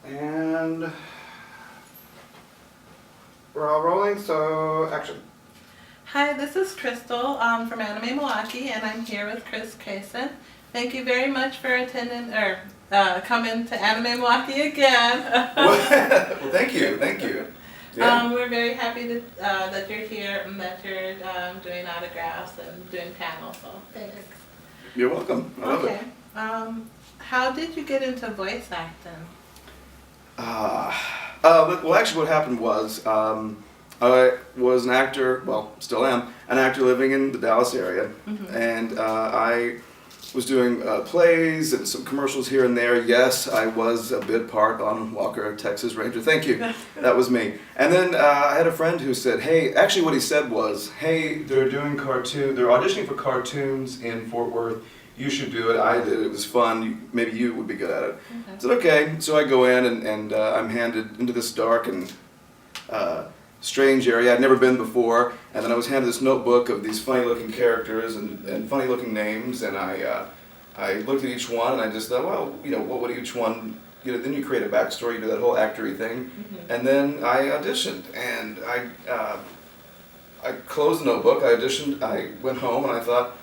And we're all rolling, so action. Hi, this is Crystal from Anime Milwaukee, and I'm here with Chris Cason. Thank you very much for attending or coming to Anime Milwaukee again. Well, thank you. Yeah. We're very happy that you're here and that you're doing autographs and doing panels. So thanks. You're welcome. I love it. How did you get into voice acting? Well, actually, what happened was I was an actor. Well, still am an actor living in the Dallas area, and I was doing plays and some commercials here and there. Yes, I was a bit part on Walker, Texas Ranger. Thank you. That was me. And then I had a friend who said, hey, actually what he said was, hey, they're auditioning for cartoons in Fort Worth. You should do it. I did. It was fun. Maybe you would be good at it. I said, okay. So I go in and I'm handed into this dark and strange area I'd never been before, and then I was handed this notebook of these funny-looking characters and funny-looking names, and I looked at each one and I just thought, well, what would each one, then you create a backstory, you do that whole actory thing, and then I auditioned, and I closed the notebook, I auditioned, I went home, and I thought,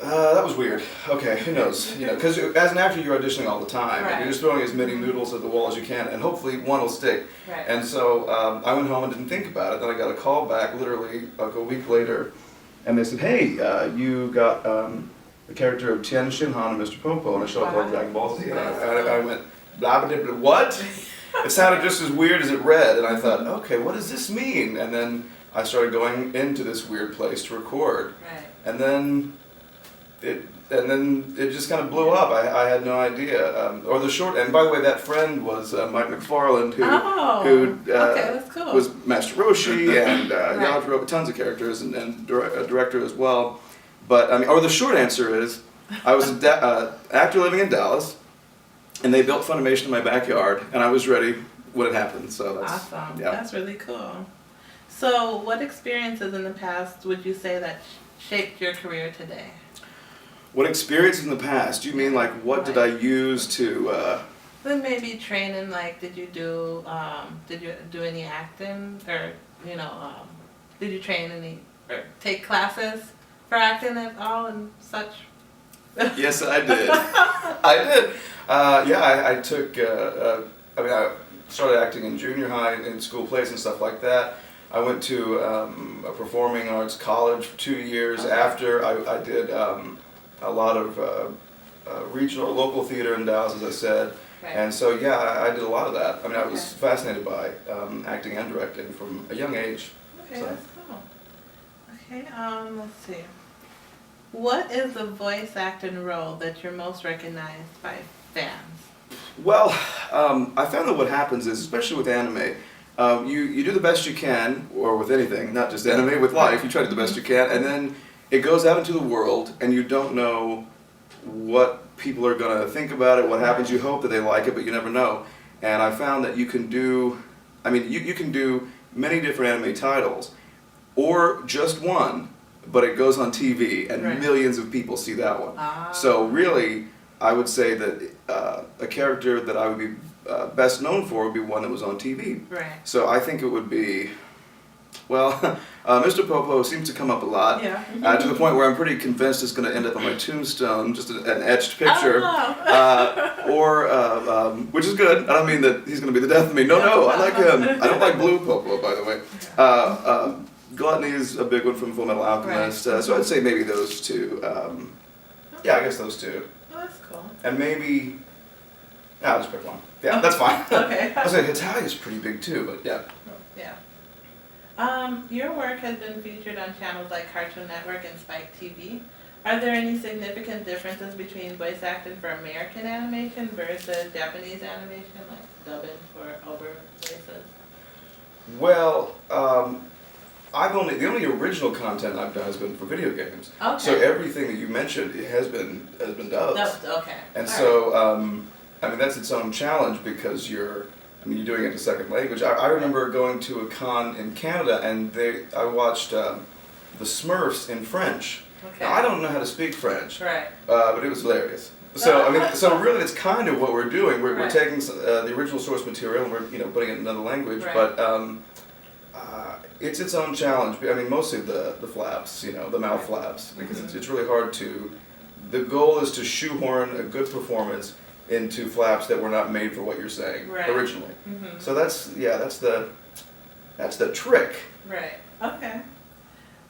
that was weird. Okay, who knows? Because as an actor, you're auditioning all the time. Right. And you're just throwing as many noodles at the wall as you can, and hopefully one will stick. Right. And so I went home and didn't think about it. Then I got a call back, literally like a week later, and they said, "Hey, you got the character of Tien Shinhan and Mr. Popo in a show called Dragon Ball Z." And I went, blah, blah, blah, what? It sounded just as weird as it read, and I thought, okay, what does this mean? And then I started going into this weird place to record, and then it just kind of blew up. I had no idea. And by the way, that friend was Mike McFarland, who that's cool. was Master Roshi and Yajiro, tons of characters, and a director as well. But the short answer is, I was an actor living in Dallas, and they built Funimation in my backyard, and I was ready when it happened. So that's awesome. Yeah. That's really cool. So, what experiences in the past would you say that shaped your career today? What experience in the past? You mean like what did I use to? Then maybe training. Like, did you do any acting, or did you train any or take classes for acting at all and such? Yes, I did. I did. I took. I started acting in junior high in school plays and stuff like that. I went to a performing arts college for 2 years. After I did. A lot of regional, local theater in Dallas, as I said, and so I did a lot of that. I was fascinated by acting and directing from a young age. Okay, that's cool. Okay, let's see. What is the voice acting role that you're most recognized by fans? Well, I found that what happens is, especially with anime, you do the best you can, or with anything, not just anime, with life, you try to do the best you can, and then it goes out into the world, and you don't know what people are going to think about it, what happens. You hope that they like it, but you never know. And I found that you can do, you can do many different anime titles, or just one, but it goes on TV, and millions of people see that one. So really, I would say that a character that I would be best known for would be one that was on TV. Right. So I think it would be, well, Mr. Popo seems to come up a lot, to the point where I'm pretty convinced it's going to end up on my tombstone, just an etched picture, which is good. I don't mean that he's going to be the death of me. No, I like him. I don't like Blue Popo, by the way. Gluttony is a big one from Full Metal Alchemist, so I'd say maybe those two. I guess those two. Oh, that's cool. And maybe, I'll just pick one. Yeah, that's fine. Okay. I was like, Italia's pretty big too, but yeah. Yeah. Your work has been featured on channels like Cartoon Network and Spike TV. Are there any significant differences between voice acting for American animation versus Japanese animation, like dubbing for over voices? Well, the only original content I've done has been for video games. Okay. So everything that you mentioned has been dubbed. Okay. And so that's its own challenge because you're doing it in a second language. I remember going to a con in Canada and I watched the Smurfs in French. Okay. Now, I don't know how to speak French, Right. but it was hilarious. So I mean, so really, it's kind of what we're doing. We're Right. taking the original source material and we're putting it in another language, Right. but it's its own challenge. I mean, mostly the flaps, the mouth flaps, because it's really hard to. The goal is to shoehorn a good performance into flaps that were not made for what you're saying Right. originally. Mm-hmm. So that's the trick. Right. Okay.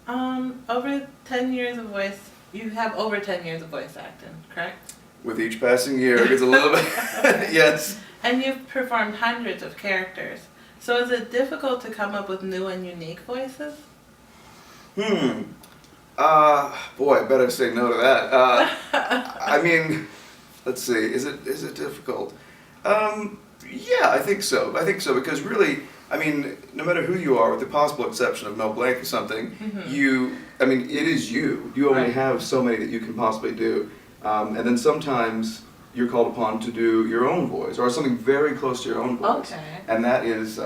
Over 10 years of voice. You have over 10 years of voice acting, correct? With each passing year, it gets a little bit. Yes. And you've performed hundreds of characters. So is it difficult to come up with new and unique voices? Boy, I better say no to that. I mean, let's see. Is it difficult? Yeah, I think so. I think so because really, I mean, no matter who you are, with the possible exception of Mel Blanc or something, it is you. You only Right. have so many that you can possibly do, and then sometimes you're called upon to do your own voice or something very close to your own voice, Okay. and that is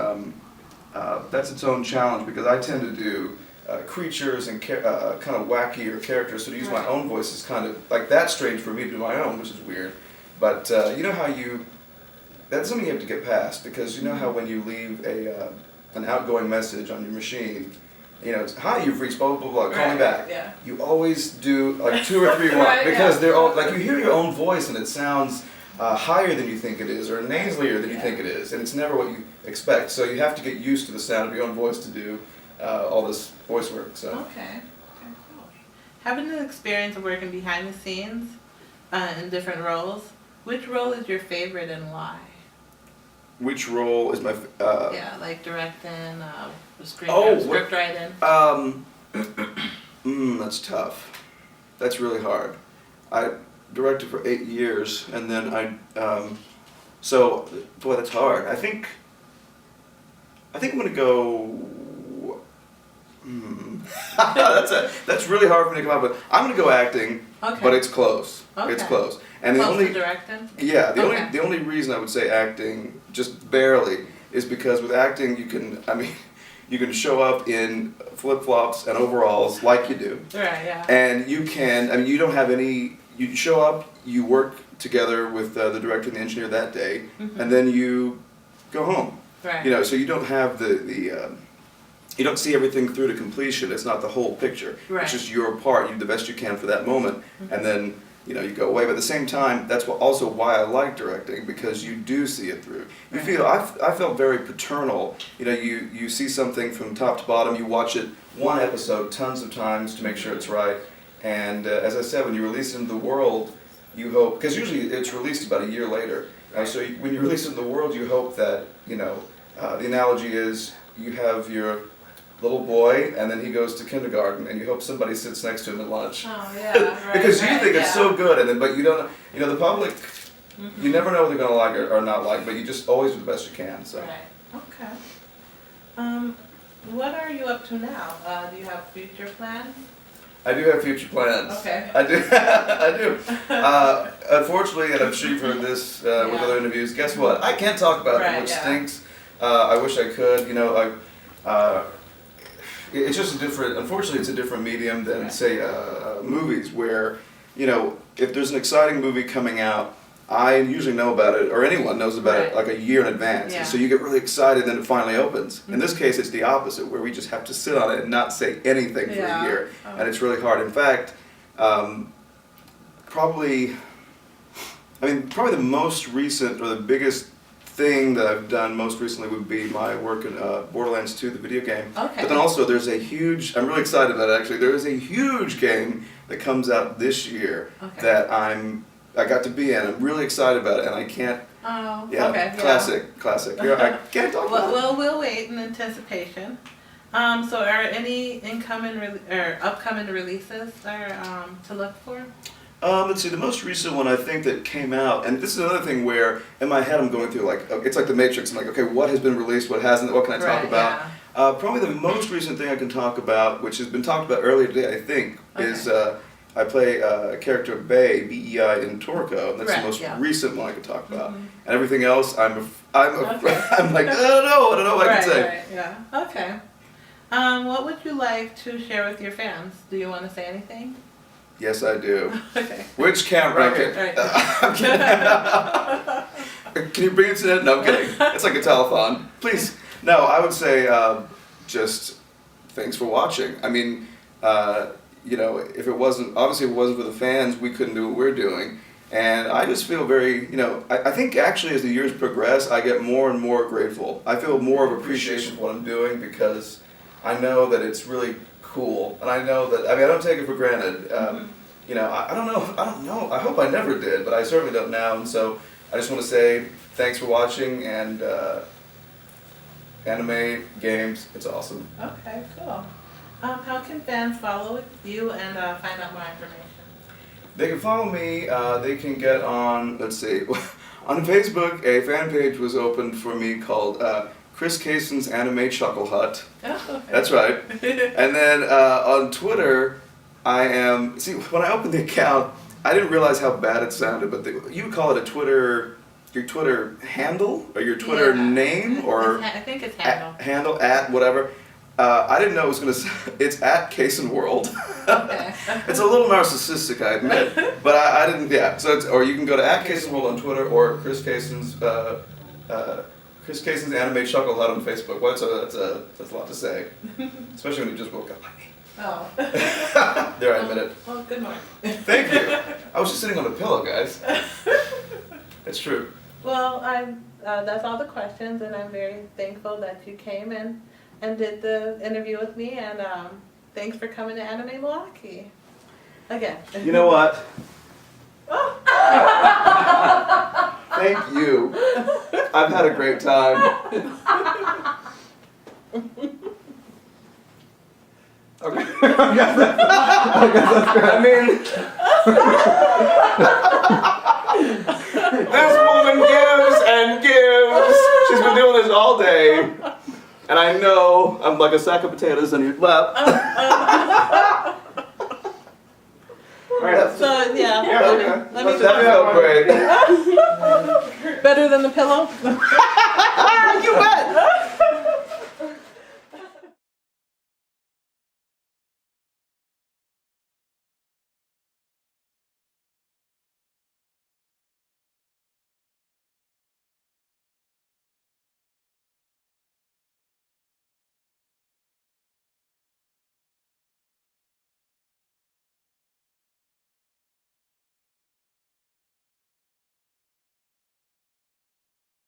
that's its own challenge because I tend to do. Creatures and kind of wackier characters, so to use my Right. own voice is kind of like that's strange for me to do my own, which is weird. But you know how that's something you have to get past because you know how when you leave an outgoing message on your machine, it's hi, you've reached blah blah blah, call me back. Yeah. You always do like 2 or 3 Right, because yeah. they're all like you hear your own voice and it sounds higher than you think it is or nasalier than you think it is, and it's never what you expect. So you have to get used to the sound of your own voice to do all this voice work. So. Okay. Cool. Having an experience of working behind the scenes in different roles, which role is your favorite and why? Which role is my? Yeah, like directing, script writing. That's tough. That's really hard. I directed for 8 years, and then so boy, that's hard. I think I'm gonna go. That's really hard for me to come up with. I'm gonna go acting, Okay. but it's close. Okay. It's close. And Close to directing? Yeah, Okay. the only reason I would say acting, just barely, is because with acting you can show up in flip-flops and overalls like you do. Right, yeah. And you don't have any, you show up, you work together with the director and the engineer that day, and then you go home. Right. So you don't have you don't see everything through to completion. It's not the whole picture. Right. It's just your part. You do the best you can for that moment, and then you go away. But at the same time, that's also why I like directing because you do see it through. You Right. feel I felt very paternal. You see something from top to bottom. You watch it one episode tons of times to make sure it's right. And as I said, when you release it into the world, you hope because usually it's released about a year later. So when you release it into the world, you hope that the analogy is you have your little boy, and then he goes to kindergarten, and you hope somebody sits next to him at lunch. Oh, yeah, right. Because you think it's yeah. so good, but you don't. The public, you never know what they're gonna like or not like, but you just always do the best you can. So. Right. Okay. What are you up to now? Do you have future plans? I do have future plans. Okay. I do. I do. Unfortunately, and I'm sure you've heard this with other interviews. Guess what? I can't talk about it, which stinks. I wish I could. It's just unfortunately it's a different medium than say movies where, if there's an exciting movie coming out, I usually know about it, or anyone knows about it like a year in advance. Yeah. And so you get really excited and then it finally opens. In this case it's the opposite where we just have to sit on it and not say anything for a year. And it's really hard. In fact, probably the most recent or the biggest thing that I've done most recently would be my work in Borderlands 2, the video game. Okay. But then also there's I'm really excited about it actually, there is a huge game that comes out this year that I got to be in. I'm really excited about it and I can't, classic. I can't talk about it. Well, we'll wait in anticipation. So are any upcoming releases to look for? Let's see, the most recent one I think that came out, and this is another thing where in my head I'm going through it's like the Matrix. I'm like, okay, what has been released, what hasn't, what can I talk about? Yeah. Probably the most recent thing I can talk about, which has been talked about earlier today, I think, is I play a character Bei, B-E-I, in Toriko. That's the most recent one I can talk about. And everything else, I'm like, I don't know what I can say. Right, yeah. Okay. What would you like to share with your fans? Do you want to say anything? Yes, I do. Okay. Which camera? Okay. Can you bring it to that? No, I'm kidding. It's like a telethon. Please. No, I would say just thanks for watching. I mean, you know, if it wasn't for the fans, we couldn't do what we're doing. And I just feel very, you know, I think actually as the years progress, I get more and more grateful. I feel more of appreciation for what I'm doing because I know that it's really cool. And I know that, I mean, I don't take it for granted. You know, I don't know. I hope I never did, but I certainly don't now. And so I just want to say thanks for watching and anime, games, it's awesome. Okay, cool. How can fans follow you and find out more information? They can follow me, they can get on, let's see, on Facebook, a fan page was opened for me called Chris Cason's Anime Chuckle Hut. Oh, okay. That's right. And then on Twitter, I am, see, when I opened the account, I didn't realize how bad it sounded, but you would call it a Twitter, your Twitter handle, or your Twitter name, or I think it's handle. Handle, at, whatever. I didn't know it was going to, it's at Cason World. Okay. It's a little narcissistic, I admit, but I didn't, yeah. So it's, or you can go to at Cason World on Twitter, or Chris Cason's Anime Chuckle Hut on Facebook. Well, that's a lot to say, especially when you just woke up like me. Oh. There, I admit it. Well, good morning. Thank you. I was just sitting on a pillow, guys. It's true. Well, that's all the questions, and I'm very thankful that you came and did the interview with me, and thanks for coming to Anime Milwaukee. Again. You know what? Thank you. I've had a great time. Okay. I guess that's great. I mean, this woman gives and gives. She's been doing this all day. And I know I'm like a sack of potatoes on your lap. Right, So, yeah. Let me that felt great. Better than the pillow? You bet.